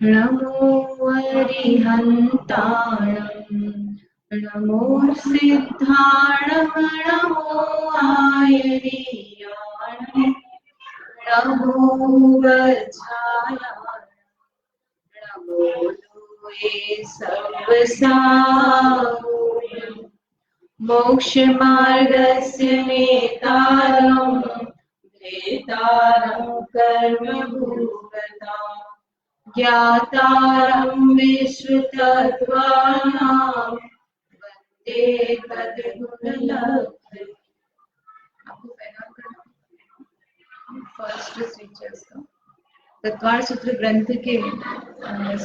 नमो अरिहन्ताणं नमो सिद्धाणं नमो आयर्याणं नमो वज्रायाणं नमो लोये सर्वसाहुभ्यं मोक्षमार्गस्य नेतारं भेतारं कर्मभूगतां ज्ञातारं विश्वतत्त्वानां वन्दे तद्गुणलब्धये। आपको पहला करना फर्स्ट स्विचेस का तत्वार सूत्र ग्रंथ के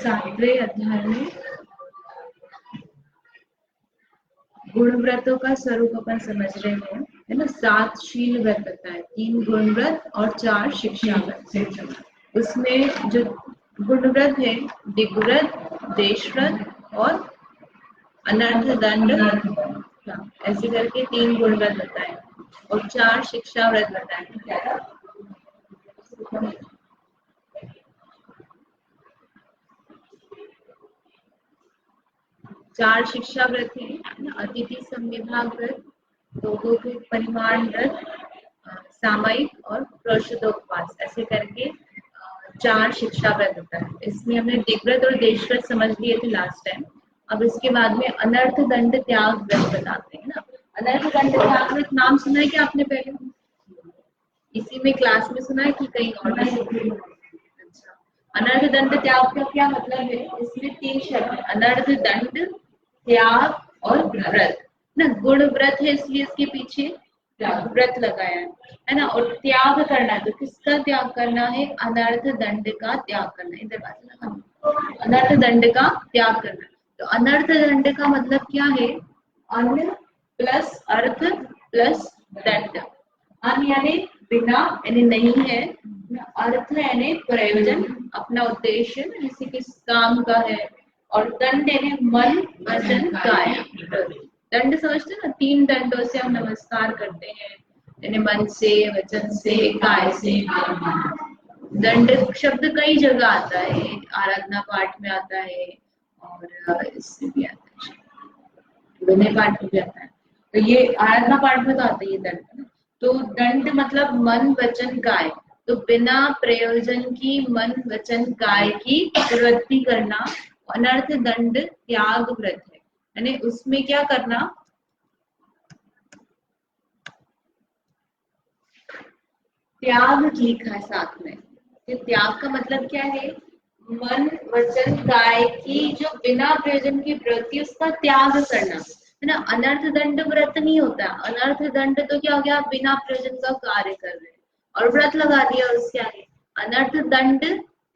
7वें अध्याय में गुण व्रतों का स्वरूप अपन समझ रहे हैं, है ना। 7 शील व्रत बताए, 3 गुण व्रत और 4 शिक्षा व्रत। उसमें जो गुण व्रत है, दिग्व्रत, देशव्रत और अनर्थ दंड, ऐसे करके 3 गुण व्रत बताए और 4 शिक्षा व्रत बताए। 4 शिक्षा व्रत है, अतिथि संविभाग व्रत, लोगों के परिमाण व्रत, सामयिक और प्रोषदोपवास, ऐसे करके 4 शिक्षा व्रत होता है। इसमें हमने दिग्व्रत और देशव्रत समझ लिए थे लास्ट टाइम। अब इसके बाद में अनर्थ दंड त्याग व्रत बताते हैं ना। अनर्थ दंड त्याग व्रत नाम सुना है क्या आपने पहले? इसी में क्लास में सुना है कि कहीं और? अच्छा, अनर्थ दंड त्याग का क्या मतलब है? इसमें 3 शब्द है, अनर्थ दंड, त्याग और व्रत ना। गुण व्रत है इसलिए इसके पीछे व्रत लगाया है ना। और त्याग करना है, तो किसका त्याग करना है? अनर्थ दंड का त्याग करना है। इधर बात लगाना, अनर्थ दंड का त्याग करना है। तो अनर्थ दंड का मतलब क्या है? अन प्लस अर्थ प्लस दंड। अन यानी बिना, यानी नहीं है। अर्थ यानी प्रयोजन, अपना उद्देश्य किसी किस काम का है। और दंड यानी मन वचन काया। दंड समझते हैं ना, 3 दंडों से हम नमस्कार करते हैं, यानी मन से, वचन से, काय से। दंड शब्द कई जगह आता है, आराधना पाठ में आता है और इससे भी आता है, विनय पाठ में भी आता है। तो ये आराधना पाठ में तो आता है ये दंड। तो दंड मतलब मन वचन काय, तो बिना प्रयोजन की मन वचन काय की प्रवृत्ति करना अनर्थ दंड त्याग व्रत है। यानी उसमें क्या करना? त्याग लिखा है साथ में। तो त्याग का मतलब क्या है? मन वचन काय की जो बिना प्रयोजन की प्रवृत्ति, उसका त्याग करना है ना। अनर्थ दंड व्रत नहीं होता। अनर्थ दंड तो क्या हो गया? आप बिना प्रयोजन का कार्य कर रहे हैं और व्रत लगा दिया और उसके आगे। अनर्थ दंड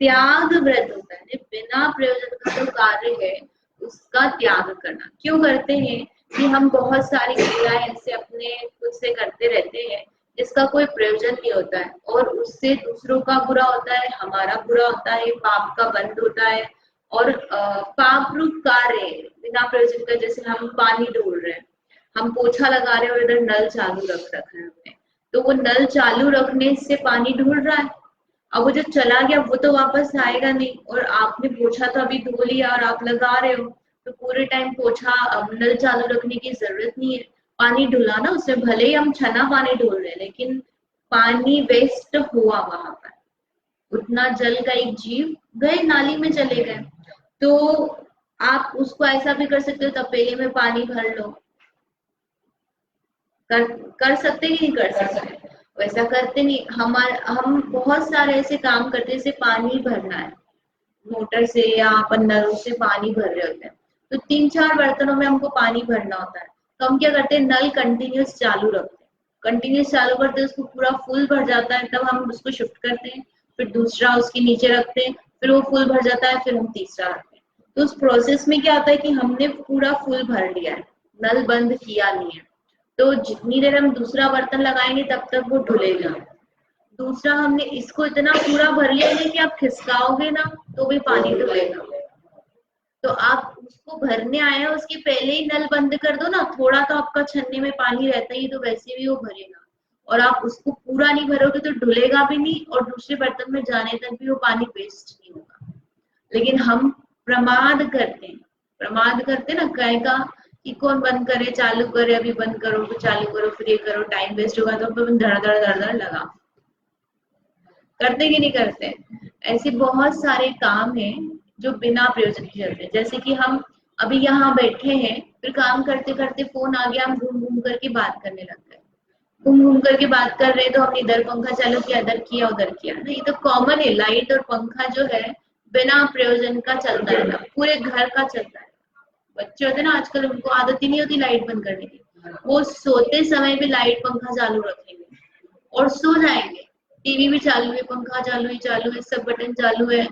त्याग व्रत होता है, बिना प्रयोजन का जो कार्य है उसका त्याग करना। क्यों करते हैं? कि हम बहुत सारी क्रियाएं ऐसे अपने खुद से करते रहते हैं जिसका कोई प्रयोजन नहीं होता है, और उससे दूसरों का बुरा होता है, हमारा बुरा होता है, पाप का बंध होता है। और पाप रूप कार्य बिना प्रयोजन का, जैसे हम पानी ढोल रहे हैं, हम पोछा लगा रहे हैं और इधर नल चालू रख रखा है हमने, तो वो नल चालू रखने से पानी ढुल रहा है। अब वो जो चला गया वो तो वापस आएगा नहीं, और आपने पोछा तो अभी धो लिया और आप लगा रहे हो, तो पूरे टाइम पोछा नल चालू रखने की जरूरत नहीं है। पानी ढुलाना, उसमें भले ही हम छना पानी ढोल रहे हैं लेकिन पानी वेस्ट हुआ वहां पर। उतना जल का एक जीव गए, नाली में चले गए। तो आप उसको ऐसा भी कर सकते हो, तपेले में पानी भर लो। कर सकते कि नहीं कर सकते? वैसा करते नहीं। हम बहुत सारे ऐसे काम करते हैं, जैसे पानी भरना है मोटर से या अपन नलों से पानी भर रहे होते हैं, तो 3-4 बर्तनों में हमको पानी भरना होता है। तो हम क्या करते हैं? नल कंटिन्यूस चालू रखते हैं, कंटिन्यूस चालू करते हैं, उसको पूरा फुल भर जाता है, तब हम उसको शिफ्ट करते हैं, फिर दूसरा उसके नीचे रखते हैं, फिर वो फुल भर जाता है, फिर हम तीसरा रखते हैं। तो उस प्रोसेस में क्या होता है कि हमने पूरा फुल भर लिया है, नल बंद किया नहीं है। तो जितनी देर हम दूसरा बर्तन लगाएंगे तब तक वो धुलेगा। दूसरा हमने इसको इतना पूरा भर लिया है कि आप खिसकाओगे ना तो भी पानी डूबेगा। तो आप उसको भरने आए हैं, उसके पहले ही नल बंद कर दो ना, थोड़ा तो आपका छन्ने में पानी रहता ही, तो वैसे भी वो भरेगा। और आप उसको पूरा नहीं भरोगे तो डुलेगा भी नहीं, और दूसरे बर्तन में जाने तक भी वो पानी वेस्ट नहीं होगा। लेकिन हम प्रमाद करते ना, कहेगा कि कौन बंद करे, चालू करे, अभी बंद करो, फिर चालू करो, फिर ये करो, टाइम वेस्ट होगा, तो अपन धड़ धड़ धड़ धड़ लगा करते कि नहीं करते। ऐसे बहुत सारे काम हैं जो बिना प्रयोजन के चलते हैं। जैसे कि हम अभी यहाँ बैठे हैं, फिर काम करते करते फोन आ गया, हम घूम घूम करके बात करने लग गए, घूम घूम करके बात कर रहे हैं, तो हमने इधर पंखा चालू किया, इधर किया, उधर किया ना। ये तो कॉमन है, लाइट और पंखा जो है बिना प्रयोजन का चलता रहेगा, पूरे घर का चलता है। बच्चे होते ना आजकल, उनको आदत ही नहीं होती लाइट बंद करने की, वो सोते समय भी लाइट पंखा चालू रखेंगे और सो जाएंगे। टीवी भी चालू है, पंखा चालू है, सब बटन चालू है,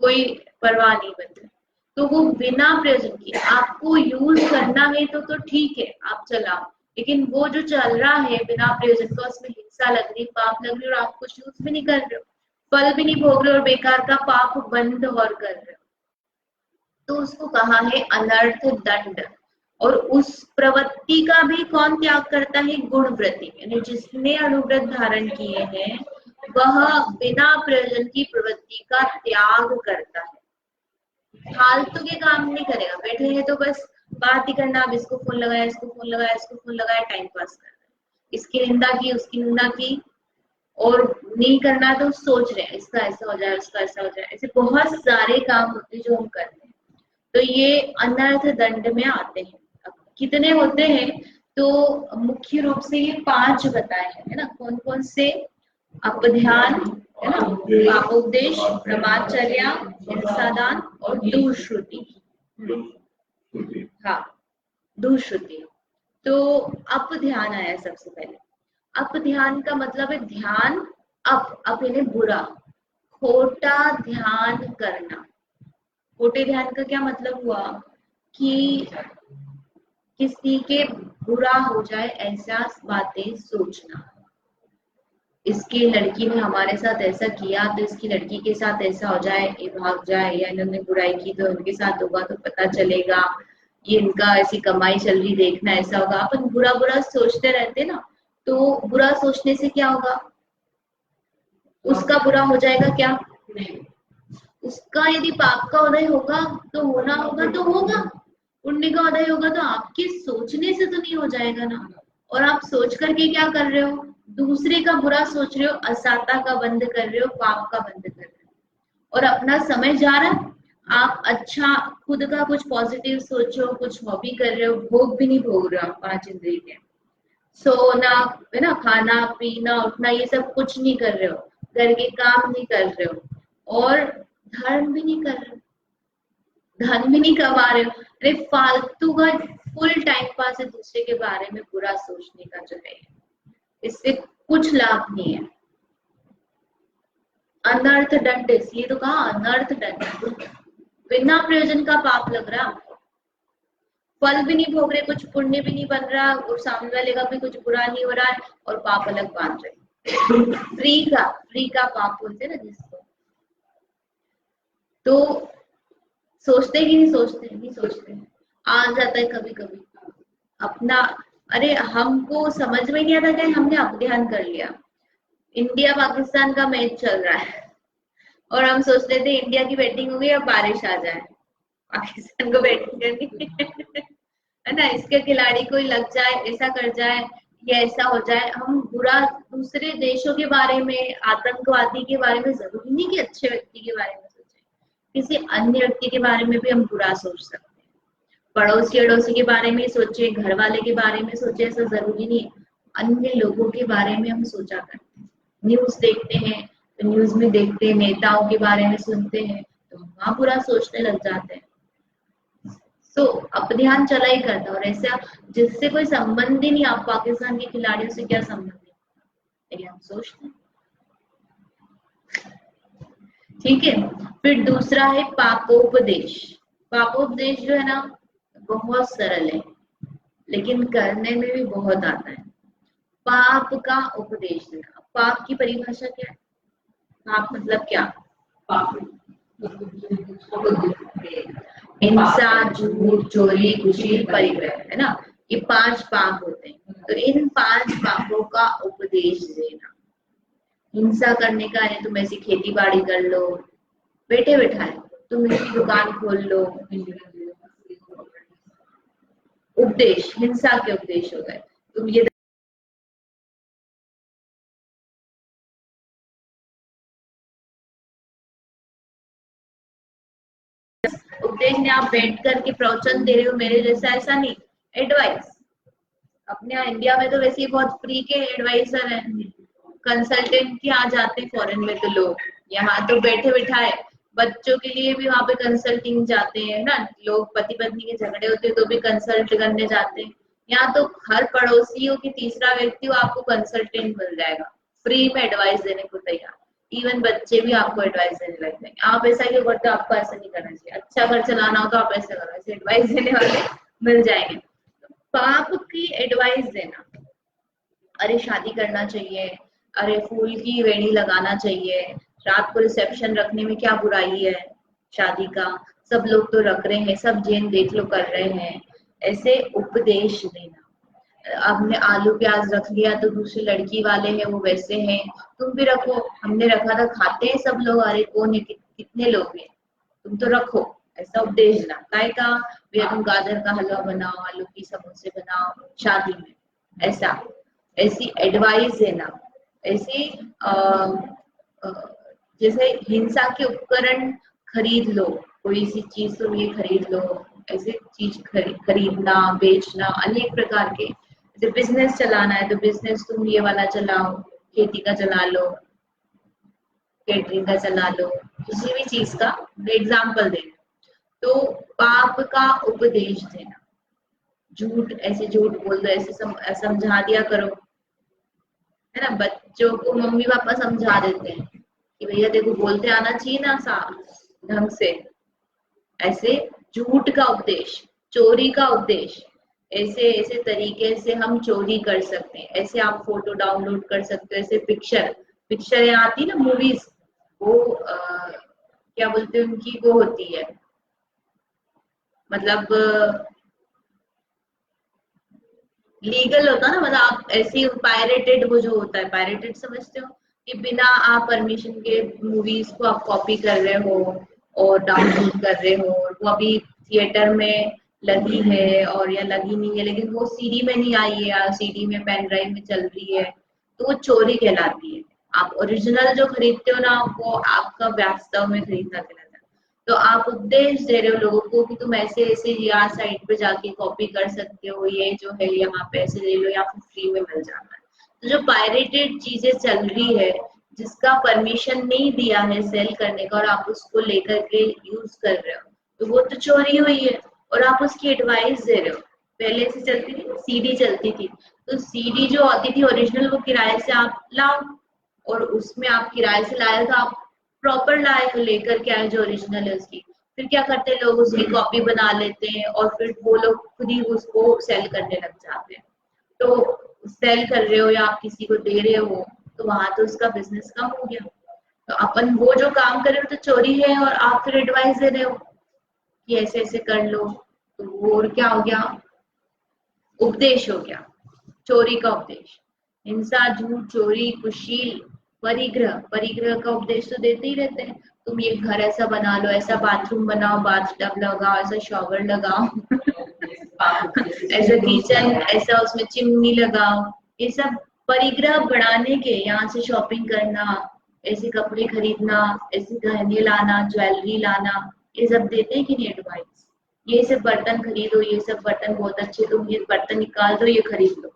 कोई परवाह नहीं बच्चे। तो वो बिना प्रयोजन की, आपको यूज करना है तो ठीक है, आप चलाओ, लेकिन वो जो चल रहा है बिना प्रयोजन का, उसमें हिंसा लग रही, पाप लग रही, और आप कुछ यूज भी नहीं कर रहे हो, फल भी नहीं भोग रहे हो, और बेकार का पाप बंद और कर रहे हो, तो उसको कहा है अनर्थ दंड। और उस प्रवृत्ति का भी कौन त्याग करता है? गुणव्रती, यानी जिसने अनुव्रत धारण किए हैं वह बिना प्रयोजन की प्रवृत्ति का त्याग करता है। फालतू के काम नहीं करेगा, बैठे हैं तो बस बात ही करना, अब इसको फोन लगाया, इसको फोन लगाया, इसको फोन लगाया, टाइम पास कर रहा है, इसकी निंदा की, उसकी निंदा की, और नहीं करना तो सोच रहे हैं इसका ऐसा हो जाए, उसका ऐसा हो जाए। ऐसे बहुत सारे काम होते हैं जो हम करते हैं, तो ये अनर्थ दंड में आते हैं। अब कितने होते हैं? तो मुख्य रूप से ये 5 बताए हैं, है ना। कौन कौन से? अपध्यान, है ना, पापोपदेश, ब्रह्मचर्या, हिंसादान और दुष्श्रुति। हाँ, दुष्श्रुति। तो अपध्यान आया सबसे पहले। अपध्यान का मतलब है ध्यान, अप यानी बुरा, खोटा ध्यान करना। खोटे ध्यान का क्या मतलब हुआ? कि किसी के बुरा हो जाए ऐसा बातें सोचना, इसकी लड़की ने हमारे साथ ऐसा किया तो इसकी लड़की के साथ ऐसा हो जाए, ये भाग जाए, या इन्होंने बुराई की तो उनके साथ होगा तो पता चलेगा, ये इनका ऐसी कमाई चल रही, देखना ऐसा होगा। अपन बुरा बुरा सोचते रहते ना, तो बुरा सोचने से क्या होगा? उसका बुरा हो जाएगा क्या? नहीं, उसका यदि पाप का उदय होगा तो होना होगा तो होगा, पुण्य का उदय होगा तो आपके सोचने से तो नहीं हो जाएगा ना। और आप सोच करके क्या कर रहे हो? दूसरे का बुरा सोच रहे हो, असाता का बंद कर रहे हो, पाप का बंद कर रहे हो, और अपना समय जा रहा है। आप अच्छा खुद का कुछ पॉजिटिव सोचो, कुछ हॉबी कर रहे हो, भोग भी नहीं भोग रहे हो, 5 इंद्रिय के, सोना, है ना, खाना पीना उठना, ये सब कुछ नहीं कर रहे हो, घर के काम नहीं कर रहे हो, और धर्म भी नहीं कर रहे हो, धन भी नहीं कमा रहे हो। अरे फालतू का फुल टाइम पास है दूसरे के बारे में बुरा सोचने का जो है, इससे कुछ लाभ नहीं है। अनर्थ दंड, इसलिए तो कहा अनर्थ दंड, बिना प्रयोजन का पाप लग रहा, फल भी नहीं भोग रहे, कुछ पुण्य भी नहीं बन रहा, और सामने वाले का भी कुछ बुरा नहीं हो रहा है, और पाप अलग बांध रहे। फ्री का पाप बोलते ना जिसको। तो सोचते ही नहीं सोचते, नहीं सोचते, आ जाता है कभी कभी अपना। अरे हमको समझ में नहीं आता कि हमने अपध्यान कर लिया। इंडिया पाकिस्तान का मैच चल रहा है और हम सोच रहे थे इंडिया की बैटिंग हो गई, अब बारिश आ जाए, पाकिस्तान को बैटिंग करनी है ना, इसके खिलाड़ी कोई लग जाए, ऐसा कर जाए, या ऐसा हो जाए। हम बुरा दूसरे देशों के बारे में, आतंकवादी के बारे में, जरूरी नहीं कि अच्छे व्यक्ति के बारे में सोचे, किसी अन्य व्यक्ति के बारे में भी हम बुरा सोच सकते हैं। पड़ोसी अड़ोसी के बारे में सोचे, घर वाले के बारे में सोचे, ऐसा जरूरी नहीं है। अन्य लोगों के बारे में हम सोचा करते हैं, न्यूज देखते हैं तो न्यूज में देखते हैं, नेताओं के बारे में सुनते हैं तो हम वहां बुरा सोचने लग जाते हैं। तो अपध्यान चला ही करता है, और ऐसा जिससे कोई संबंध ही नहीं, आप पाकिस्तान के खिलाड़ियों से क्या संबंध है, लेकिन हम सोचते हैं। ठीक है, फिर दूसरा है पापोपदेश। पापोपदेश जो है ना बहुत सरल है, लेकिन करने में भी बहुत आता है। पाप का उपदेश देना। पाप की परिभाषा क्या है? पाप मतलब क्या? पाप हिंसा, झूठ, चोरी, कुशील, परिग्रह, है ना, ये 5 पाप होते हैं। तो इन 5 पापों का उपदेश देना। हिंसा करने का है, तुम ऐसी खेती बाड़ी कर लो, बैठे बैठाए तुम इसकी दुकान खोल लो। उपदेश हिंसा के उपदेश हो गए। तुम ये उपदेश ने आप बैठ करके प्रवचन दे रहे हो मेरे जैसा, ऐसा नहीं, एडवाइस। अपने यहाँ इंडिया में तो वैसे ही बहुत फ्री के एडवाइजर हैं, कंसल्टेंट के यहाँ जाते हैं फॉरेन में तो लोग, यहाँ तो बैठे बिठाए बच्चों के लिए भी वहां पे कंसल्टिंग जाते हैं ना लोग, पति पत्नी के झगड़े होते हैं तो भी कंसल्ट करने जाते हैं। यहाँ तो हर पड़ोसी हो कि तीसरा व्यक्ति हो आपको कंसल्टेंट मिल जाएगा, फ्री में एडवाइस देने को तैयार। इवन बच्चे भी आपको एडवाइस देने लग जाएंगे, आप ऐसा क्यों करते हो, आपको ऐसा नहीं करना चाहिए, अच्छा घर चलाना हो तो आप ऐसे करो, ऐसे एडवाइस देने वाले मिल जाएंगे। पाप की एडवाइस देना, अरे शादी करना चाहिए, अरे फूल की वेणी लगाना चाहिए, रात को रिसेप्शन रखने में क्या बुराई है, शादी का सब लोग तो रख रहे हैं, सब जैन देख लो कर रहे हैं, ऐसे उपदेश देना। हमने आलू प्याज रख लिया तो दूसरी लड़की वाले हैं वो वैसे हैं, तुम भी रखो, हमने रखा था खाते हैं सब लोग, अरे कौन है कितने लोग हैं, तुम तो रखो, ऐसा उपदेश देना। काय का भैया तुम गाजर का हलवा बनाओ, आलू की समोसे बनाओ शादी में, ऐसा ऐसी एडवाइस देना। ऐसी जैसे हिंसा के उपकरण खरीद लो, कोई सी चीज तुम ये खरीद लो, ऐसे चीज खरीदना बेचना अनेक प्रकार के। जैसे बिजनेस चलाना है तो बिजनेस तुम ये वाला चलाओ, खेती का चला लो, केटरिंग का चला लो, किसी भी चीज का एग्जाम्पल देना। तो पाप का उपदेश देना, झूठ ऐसे झूठ बोल दो, ऐसे समझा दिया करो, है ना। बच्चों को मम्मी पापा समझा देते हैं कि भैया देखो बोलते आना चाहिए ना सा ढंग से, ऐसे झूठ का उपदेश, चोरी का उपदेश, ऐसे ऐसे तरीके से हम चोरी कर सकते हैं, ऐसे आप फोटो डाउनलोड कर सकते हो, ऐसे पिक्चर पिक्चर आती ना मूवीज, वो क्या बोलते हैं उनकी, वो होती है मतलब लीगल होता ना, मतलब आप ऐसी पायरेटेड, वो जो होता है पायरेटेड समझते हो, कि बिना आप परमिशन के मूवीज को आप कॉपी कर रहे हो और डाउनलोड कर रहे हो, वो अभी थिएटर में लगी है और या लगी नहीं है लेकिन वो सीडी में नहीं आई है या सीडी में पेन ड्राइव में चल रही है, तो वो चोरी कहलाती है। आप ओरिजिनल जो खरीदते हो ना वो आपका वास्तव में खरीदना कहलाता है। तो आप उपदेश दे रहे हो लोगों को कि तुम ऐसे ऐसे यहाँ साइट पे जाके कॉपी कर सकते हो, ये जो है यहाँ पे ऐसे ले लो या फिर फ्री में मिल जाता है। तो जो पायरेटेड चीजें चल रही है जिसका परमिशन नहीं दिया है सेल करने का और आप उसको लेकर के यूज कर रहे हो, तो वो तो चोरी हुई है और आप उसकी एडवाइस दे रहे हो। पहले से चलती थी सीडी चलती थी, तो सीडी जो आती थी ओरिजिनल वो किराए से आप लाओ, और उसमें आप किराए से लाए तो आप प्रॉपर लाए लेकर के आए जो ओरिजिनल है उसकी। फिर क्या करते हैं लोग उसकी कॉपी बना लेते हैं और फिर वो लोग खुद ही उसको सेल करने लग जाते हैं। तो सेल कर रहे हो या आप किसी को दे रहे हो तो वहां तो उसका बिजनेस कम हो गया। तो अपन वो जो काम कर रहे हो तो चोरी है और आप फिर एडवाइस दे रहे हो कि ऐसे ऐसे कर लो, तो वो और क्या हो गया, उपदेश हो गया, चोरी का उपदेश। हिंसा झूठ चोरी कुशील परिग्रह, परिग्रह का उपदेश तो देते ही रहते हैं, तुम ये घर ऐसा बना लो, ऐसा बाथरूम बनाओ, बाथ टब लगाओ, ऐसा शॉवर लगाओ ऐसा किचन, ऐसा उसमें चिमनी लगाओ, ये सब परिग्रह बढ़ाने के, यहाँ से शॉपिंग करना, ऐसे कपड़े खरीदना, ऐसे गहने लाना, ज्वेलरी लाना, ये सब देते हैं कि नहीं एडवाइस। ये सब बर्तन खरीदो, ये सब बर्तन बहुत अच्छे, तुम ये बर्तन निकाल दो, ये खरीद लो,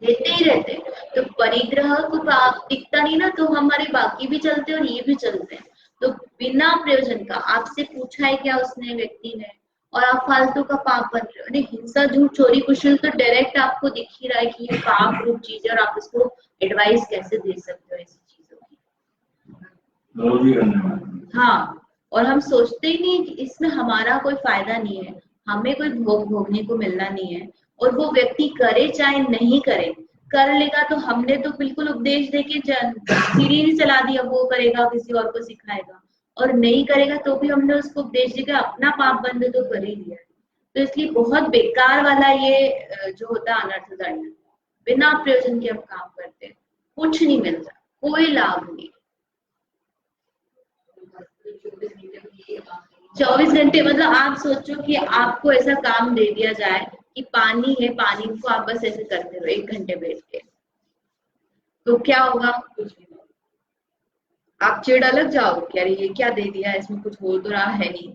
देते ही रहते हैं। तो परिग्रह को आप दिखता नहीं ना, तो हमारे बाकी भी चलते हैं और ये भी चलते हैं। तो बिना प्रयोजन का आपसे पूछा है क्या उसने व्यक्ति ने, और आप फालतू का पाप बन रहे हो। अरे हिंसा झूठ चोरी कुशल तो डायरेक्ट आपको दिख ही रहा है कि ये पाप रूप चीज है और आप इसको एडवाइस कैसे दे सकते हो ऐसी चीजों की। हाँ, और हम सोचते ही नहीं कि इसमें हमारा कोई फायदा नहीं है, हमें कोई भोग भोगने को मिलना नहीं है, और वो व्यक्ति करे चाहे नहीं करे, कर लेगा तो हमने तो बिल्कुल उपदेश देके सीढ़ी ही चला दिया, वो करेगा किसी और को सिखाएगा, और नहीं करेगा तो भी हमने उसको उपदेश देकर अपना पाप बंद तो कर ही दिया। तो इसलिए बहुत बेकार वाला ये जो होता है अनर्थ दंड, बिना प्रयोजन के हम काम करते हैं, कुछ नहीं मिलता, कोई लाभ नहीं। 24 घंटे मतलब आप सोचो कि आपको ऐसा काम दे दिया जाए कि पानी है, पानी को आप बस ऐसे करते रहो 1 घंटे बैठ के, तो क्या होगा? आप चिढ़ अलग जाओगे कि अरे ये क्या दे दिया, इसमें कुछ हो तो रहा है नहीं।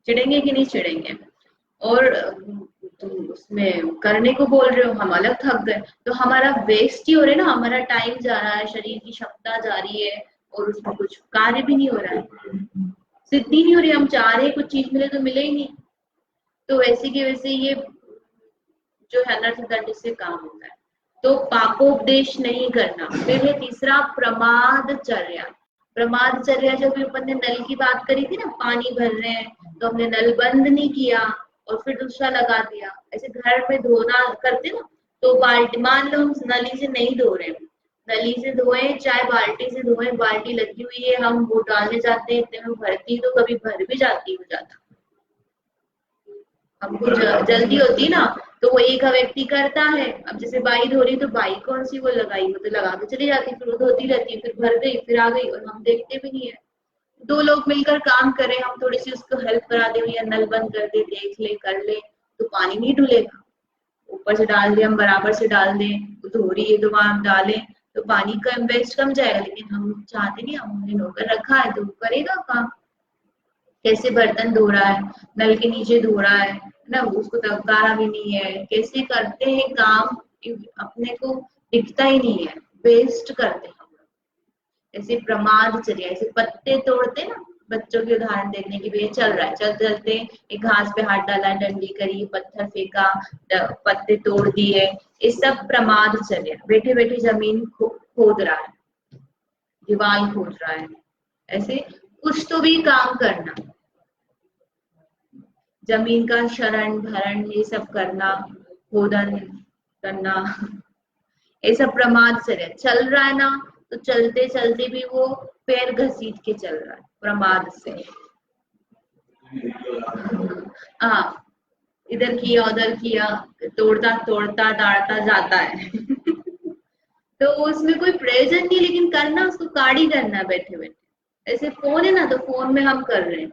चिढ़ेंगे कि नहीं चिढ़ेंगे? और तुम उसमें करने को बोल रहे हो, हम अलग थक गए, तो हमारा वेस्ट ही हो रहा है ना, हमारा टाइम जा रहा है, शरीर की क्षमता जा रही है और उसमें कुछ कार्य भी नहीं हो रहा है, सिद्धि नहीं हो रही। हम चाह रहे हैं कुछ चीज मिले तो मिले ही नहीं। तो वैसे की वैसे ये जो है अनर्थ दंड से काम होता है। तो पापोपदेश नहीं करना। फिर है तीसरा प्रमादचर्या। प्रमादचर्या जब भी अपन ने नल की बात करी थी ना, पानी भर रहे हैं तो हमने नल बंद नहीं किया और फिर दूसरा लगा दिया। ऐसे घर में धोना करते ना, तो बाल्टी, मान लो हम नली से नहीं धो रहे, नली से धोए चाहे बाल्टी से धोए, बाल्टी लगी हुई है, हम वो डालने जाते हैं, इतने में भरती तो कभी भर भी जाती हो जाता, हमको जल्दी होती ना, तो वो एक व्यक्ति करता है। अब जैसे बाई धो रही तो बाई कौन सी वो लगाई, वो तो लगा के चली जाती, फिर वो धोती रहती है, फिर भर गई, फिर आ गई और हम देखते भी नहीं है। दो लोग मिलकर काम करें, हम थोड़ी सी उसको हेल्प करा दे, या नल बंद कर दे, देख ले, कर ले, तो पानी नहीं डूलेगा। ऊपर से डाल दे, हम बराबर से डाल दें, वो धो रही है तो वहां हम डालें, तो पानी का वेस्ट कम जाएगा। लेकिन हम चाहते नहीं, हमने नौकर रखा है तो वो करेगा काम। कैसे बर्तन धो रहा है, नल के नीचे धो रहा है ना, उसको तबकारा भी नहीं है, कैसे करते हैं काम, अपने को दिखता ही नहीं है, वेस्ट करते हैं हम लोग। ऐसे प्रमाद चलिए, ऐसे पत्ते तोड़ते ना, बच्चों के उदाहरण देखने की भी चल रहा है, चलते चलते एक घास पे हाथ डाला, डंडी करी, पत्थर फेंका, पत्ते तोड़ दिए, ये सब प्रमाद चले। बैठे बैठे जमीन खोद रहा है, दीवार खोद रहा है, ऐसे कुछ तो भी काम करना, जमीन का शरण भरण ये सब करना, खोदन करना, ये सब प्रमाद से है। चल रहा है ना, तो चलते चलते भी वो पैर घसीट के चल रहा है प्रमाद से। हाँ, इधर किया उधर किया, तोड़ता तोड़ता दाढ़ता जाता है। तो उसमें कोई प्रयोजन नहीं, लेकिन करना उसको काड़ी करना बैठे बैठे। ऐसे फोन है ना, तो फोन में हम कर रहे हैं,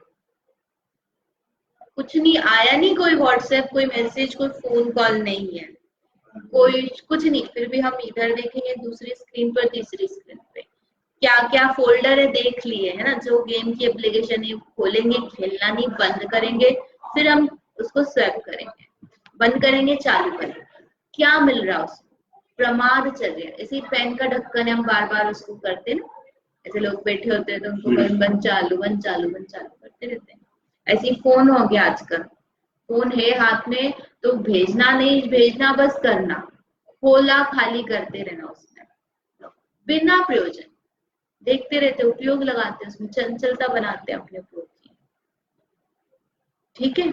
कुछ नहीं आया, नहीं कोई व्हाट्सएप, कोई मैसेज, कोई फोन कॉल नहीं है, कोई कुछ नहीं, फिर भी हम इधर देखेंगे दूसरी स्क्रीन पर, तीसरी स्क्रीन पे क्या क्या फोल्डर है देख लिए है ना, जो गेम की एप्लीकेशन है खोलेंगे, खेलना नहीं, बंद करेंगे, फिर हम उसको स्वैप करेंगे, बंद करेंगे, चालू करेंगे, क्या मिल रहा है उसको? प्रमाद चल रहा है। ऐसे पेन का ढक्कन है, हम बार बार उसको करते हैं ना, ऐसे लोग बैठे होते हैं तो उनको बंद बंद चालू बंद चालू बंद चालू करते रहते हैं। ऐसे फोन हो गया आजकल, फोन है हाथ में तो भेजना नहीं भेजना, बस करना, खोला खाली करते रहना उसमें, बिना प्रयोजन, देखते रहते, उपयोग लगाते हैं उसमें, चंचलता बनाते हैं अपने उपयोग की। ठीक है,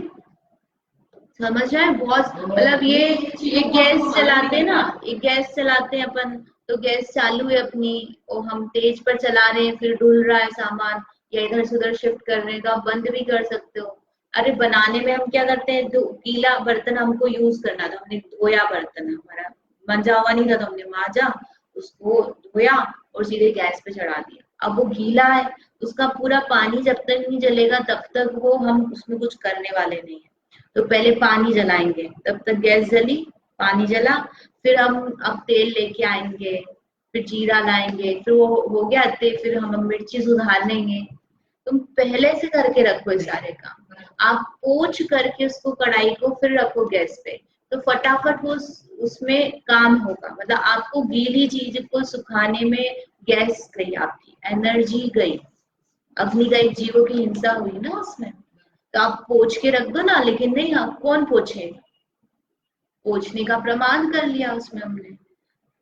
समझ रहे हैं? बहुत मतलब ये गैस चलाते हैं ना, ये गैस चलाते हैं अपन, तो गैस चालू है अपनी और हम तेज पर चला रहे हैं, फिर डुल रहा है सामान, या इधर से उधर शिफ्ट कर रहे हैं, तो आप बंद भी कर सकते हो। अरे बनाने में हम क्या करते हैं, गीला बर्तन हमको यूज करना था, हमने धोया बर्तन, हमारा मंजा हुआ नहीं था तो हमने मांजा, उसको धोया और सीधे गैस पे चढ़ा दिया। अब वो गीला है, उसका पूरा पानी जब तक नहीं जलेगा तब तक वो हम उसमें कुछ करने वाले नहीं है। तो पहले पानी जलाएंगे, तब तक गैस जली, पानी जला, फिर हम अब तेल लेके आएंगे, फिर जीरा लाएंगे, फिर वो हो गया तेल, फिर हम मिर्ची सुधार लेंगे। तुम पहले से करके रखो ये सारे काम, आप पोंछ करके उसको कढ़ाई को फिर रखो गैस पे, तो फटाफट वो उसमें काम होगा। मतलब आपको गीली चीज को सुखाने में गैस गई, आपकी एनर्जी गई, अग्नि गई, जीवों की हिंसा हुई ना उसमें, तो आप पोंछ के रख दो ना, लेकिन नहीं, आप कौन पोछे, पोछने का प्रमाण कर लिया उसमें हमने,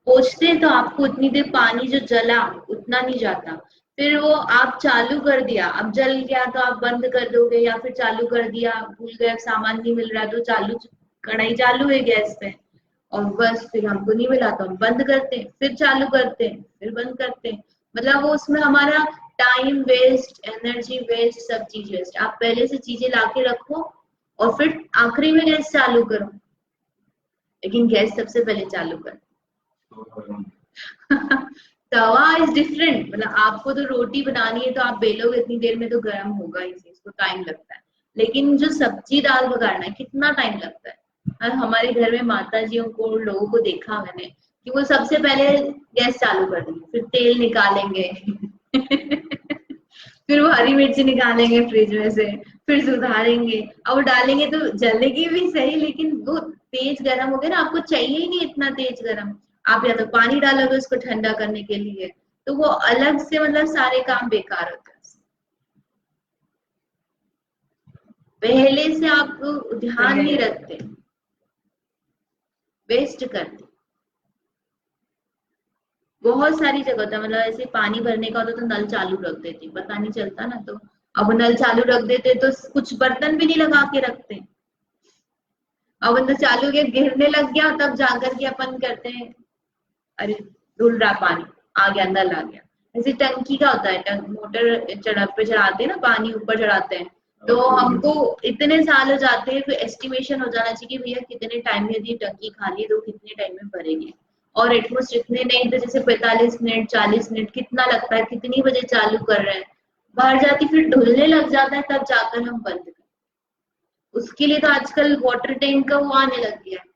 पोछते हैं तो आपको उतनी देर पानी जो जला उतना नहीं जाता, फिर वो आप चालू कर दिया, अब जल गया तो आप बंद कर दोगे, या फिर चालू कर दिया, भूल गए सामान नहीं मिल रहा, तो चालू, कढ़ाई चालू है गैस पे और बस, फिर हमको नहीं मिला तो हम बंद करते हैं, फिर चालू करते हैं, फिर बंद करते हैं। मतलब वो उसमें हमारा टाइम वेस्ट, एनर्जी वेस्ट, सब चीज वेस्ट। आप पहले से चीजें लाके रखो और फिर आखिरी में गैस चालू करो, लेकिन गैस सबसे पहले चालू करो। तवा इज डिफरेंट, मतलब आपको तो रोटी बनानी है तो आप बेलोगे इतनी देर में तो गर्म होगा ही, उसको टाइम लगता है। लेकिन जो सब्जी दाल बघाड़ना है कितना टाइम लगता है। और हमारे घर में माताजियों को, लोगों को देखा मैंने कि वो सबसे पहले गैस चालू कर देंगे, फिर तेल निकालेंगे फिर वो हरी मिर्ची निकालेंगे फ्रिज में से, फिर सुधारेंगे और वो डालेंगे तो जलेगी भी सही, लेकिन वो तेज गरम हो गया ना, आपको चाहिए ही नहीं इतना तेज गरम। आप या तो पानी डालोगे उसको ठंडा करने के लिए, तो वो अलग से मतलब सारे काम बेकार होते हैं। पहले से आप ध्यान नहीं रखते, वेस्ट करते। बहुत सारी जगह होता है, मतलब ऐसे पानी भरने का होता तो नल चालू रख देते, पता नहीं चलता ना, तो अब नल चालू रख देते तो कुछ बर्तन भी नहीं लगा के रखते। अब नल चालू हो गया, गिरने लग गया, तब जाकर के अपन करते हैं अरे धुल रहा पानी, आ गया नल आ गया। ऐसे टंकी का होता है, मोटर पे चढ़ाते हैं ना, पानी ऊपर चढ़ाते हैं, तो हमको इतने साल हो जाते हैं, फिर एस्टिमेशन हो जाना चाहिए कि भैया कितने टाइम में यदि टंकी खाली है तो कितने टाइम में भरेगी। और एटमोस्ट इतने नहीं तो जैसे 45 मिनट 40 मिनट कितना लगता है, कितनी बजे चालू कर रहे हैं, बाहर जाती फिर ढुलने लग जाता है, तब जाकर हम बंद करें। उसके लिए तो आजकल वाटर टैंक का वो आने लग गया है,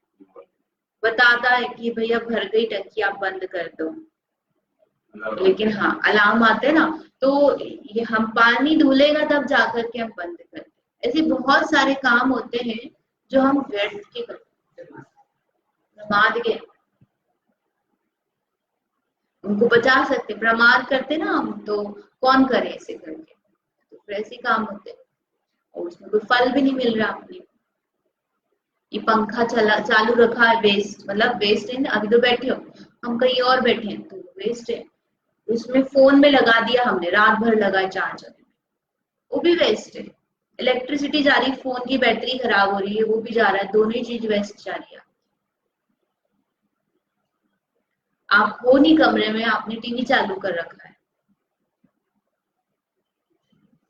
बताता है कि भैया भर गई टंकी, आप बंद कर दो। लेकिन हाँ अलार्म आते हैं ना, तो ये हम पानी धुलेगा तब जाकर के हम बंद करते हैं। ऐसे बहुत सारे काम होते हैं जो हम व्यर्थ के करते हैं, प्रमाद के, उनको बचा सकते, प्रमाद करते ना हम, तो कौन करे ऐसे करके, तो फिर ऐसे काम होते हैं और उसमें कोई फल भी नहीं मिल रहा अपने। ये पंखा चला चालू रखा है, वेस्ट, मतलब वेस्ट है ना, अभी तो बैठे हो, हम कहीं और बैठे हैं तो वेस्ट है। उसमें फोन में लगा दिया हमने, रात भर लगा चार्जर, वो भी वेस्ट है। इलेक्ट्रिसिटी जा रही, फोन की बैटरी खराब हो रही है, वो भी जा रहा है, दोनों ही चीज वेस्ट जा रही है। आप हो नहीं कमरे में, आपने टीवी चालू कर रखा है,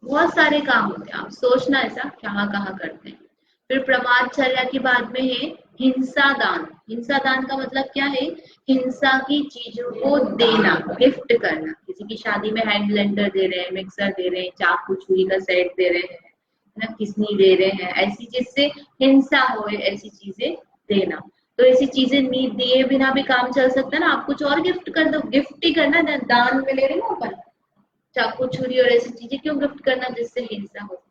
बहुत सारे काम होते हैं। आप सोचना ऐसा कहाँ कहाँ करते हैं। फिर प्रमादचर्या के बाद में है हिंसा दान। हिंसा दान का मतलब क्या है? हिंसा की चीजों को देना, गिफ्ट करना। किसी की शादी में हैंड ब्लेंडर दे रहे हैं, मिक्सर दे रहे हैं, चाकू छुरी का सेट दे रहे हैं ना, किसनी दे रहे हैं, ऐसी जिससे हिंसा हो, ऐसी चीजें देना। तो ऐसी चीजें दिए बिना भी काम चल सकता है ना, आप कुछ और गिफ्ट कर दो, गिफ्ट ही करना, दान में ले रहे ना अपन, चाकू छुरी और ऐसी चीजें क्यों गिफ्ट करना जिससे हिंसा हो।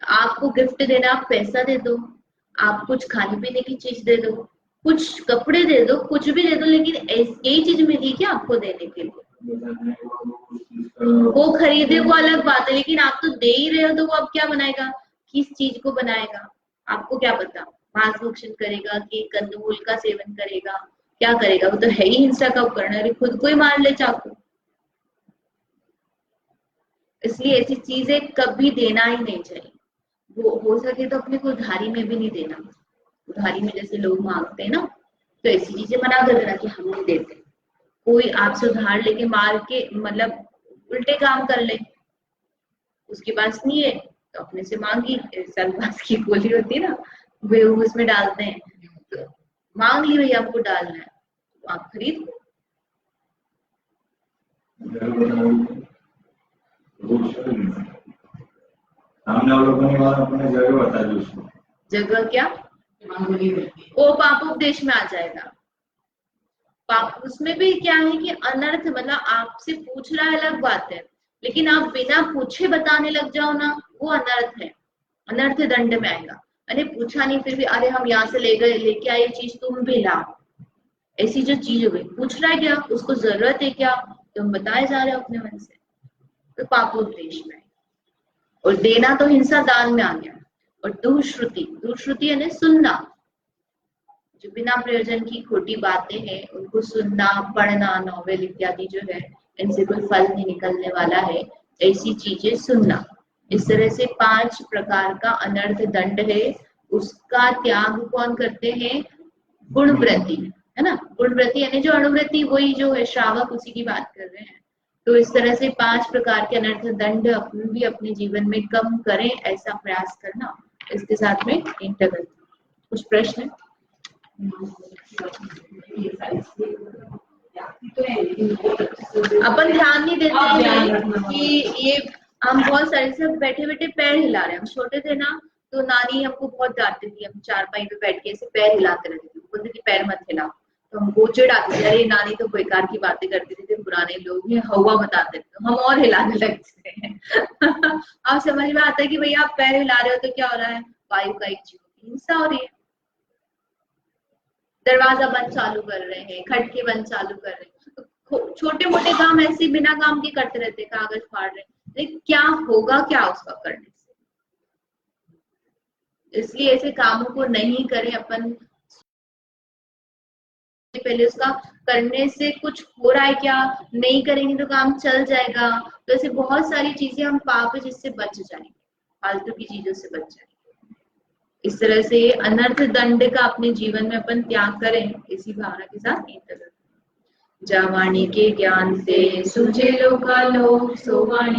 आपको गिफ्ट देना, आप पैसा दे दो, आप कुछ खाने पीने की चीज दे दो, कुछ कपड़े दे दो, कुछ भी दे दो, लेकिन यही चीज मिली क्या आपको देने के लिए? वो खरीदे वो अलग बात है, लेकिन आप तो दे ही रहे हो, तो वो अब क्या बनाएगा, किस चीज को बनाएगा, आपको क्या पता, मांस भक्षण करेगा कि कंदमूल का सेवन करेगा, क्या करेगा, वो तो है ही हिंसा का उपकरण, अरे खुद को ही मार ले चाकू। इसलिए ऐसी चीजें कभी देना ही नहीं चाहिए। वो हो सके तो अपने को उधारी में भी नहीं देना। उधारी में जैसे लोग मांगते हैं ना, तो ऐसी चीजें मना कर देना कि हम नहीं देते। कोई आपसे उधार लेके मार के मतलब उल्टे काम कर ले, उसके पास नहीं है तो अपने से मांगी, सरपास की गोली होती है ना, वे उसमें डालते हैं, तो मांग ली भैया आपको डालना है तो आप खरीद लो। सामने वालों अपने जगह बता दी उसको, जगह क्या वो पापोपदेश में आ जाएगा। पाप उसमें भी क्या है कि अनर्थ, मतलब आपसे पूछ रहा है अलग बात है, लेकिन आप बिना पूछे बताने लग जाओ ना, वो अनर्थ है, अनर्थ दंड में आएगा। अरे पूछा नहीं फिर भी, अरे हम यहाँ से ले गए, लेके आए चीज, तुम भी ला, ऐसी जो चीज हो गई, पूछ रहा है क्या, उसको जरूरत है क्या, तुम बताए जा रहे हो अपने मन से, तो पापोपदेश में। और देना तो हिंसा दान में आ गया। और दुश्रुति, दुश्रुति यानी सुनना, जो बिना प्रयोजन की खोटी बातें हैं उनको सुनना, पढ़ना, नॉवेल इत्यादि जो है, इनसे कोई फल नहीं निकलने वाला है, ऐसी चीजें सुनना। इस तरह से 5 प्रकार का अनर्थ दंड है, उसका त्याग कौन करते हैं? गुणव्रती, है ना। गुणव्रती यानी जो अणुव्रती, वही जो है श्रावक, उसी की बात कर रहे हैं। तो इस तरह से 5 प्रकार के अनर्थ दंड अपन भी अपने जीवन में कम करें, ऐसा प्रयास करना। इसके साथ में इंटरवल। कुछ प्रश्न? अपन ध्यान नहीं देते हैं कि ये हम बहुत सारे से बैठे बैठे पैर हिला रहे हैं। हम छोटे थे ना, तो नानी हमको बहुत डांटती थी। हम चारपाई पे बैठ के ऐसे पैर हिलाते रहते थे, बोलते थी पैर मत हिलाओ। तो हमको चिढ़ाती थी, अरे नानी तो बेकार की बातें करती थी, पुराने लोग ये हवा बताते थे, तो हम और हिलाने लगते हैं। अब समझ में आता है कि भैया आप पैर हिला रहे हो तो क्या हो रहा है, वायु का एक जीव की हिंसा हो रही है। दरवाजा बंद चालू कर रहे हैं, खटके बंद चालू कर रहे हैं, तो छोटे मोटे काम ऐसे बिना काम के करते रहते हैं, कागज फाड़ रहे हैं, लेकिन क्या होगा क्या उसका करने से। इसलिए ऐसे कामों को नहीं करें अपन। पहले उसका करने से कुछ हो रहा है क्या, नहीं करेंगे तो काम चल जाएगा। तो ऐसे बहुत सारी चीजें हम पाप है जिससे बच जाएंगे, फालतू की चीजों से बच जाएंगे। इस तरह से अनर्थ दंड का अपने जीवन में अपन त्याग करें, इसी भावना के साथ एक तरह जा वाणी के ज्ञान से सूझे लोका लोक, सो वाणी